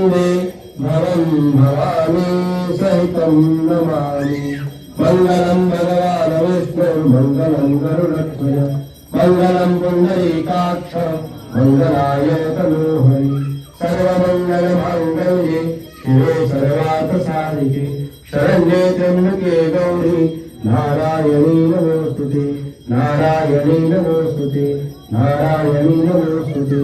वन्दे भवं भवानी सहितं नमामि। मङ्गलं भगवान् विष्णुर्मङ्गलं गरुडध्वज मङ्गलं पुण्डरीकाक्ष मङ्गलाय तनोहरि। सर्वमङ्गलमाङ्गल्ये शिवे सर्वार्थसाधिके शरण्ये त्र्यम्बके गौरी नारायणी नमोस्तुते नारायणी नमोस्तुते नारायणी नमोस्तुते।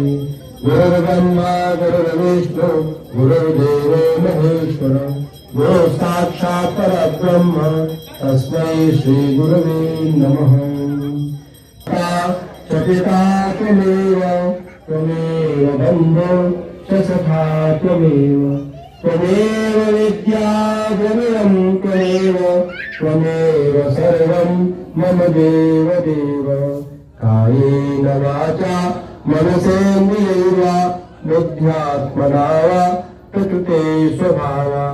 गुरुर्ब्रह्मा गुरुर्विष्णु गुरुर्देवो महेश्वर गुरु साक्षात् परब्रह्म तस्मै श्री गुरवे नमः। च पिता त्वमेव त्वमेव बन्धो च सखा त्वमेव त्वमेव विद्या गुरुं त्वमेव त्वमेव सर्वं मम देव देव। कायेन वाचा मनसेन्द्रियैर्वा बुद्ध्यात्मना वा प्रकृते स्वभावा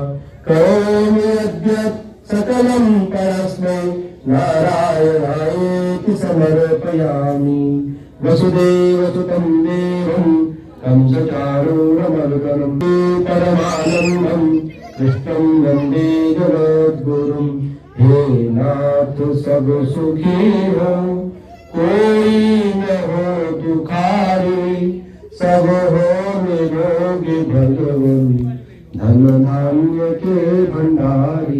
करोमि यद्यत् सकलं परस्मै नारायणायेति समर्पयामि। वसुदेवसुतं देवं कंसचारूरमर्दनं परमानन्दं कृष्णं वन्दे जगद्गुरुं। हे नाथ सब सुखी हो कोई न हो दुखारी सब हो निरोगी भगवती धन धान्य के भंडारी।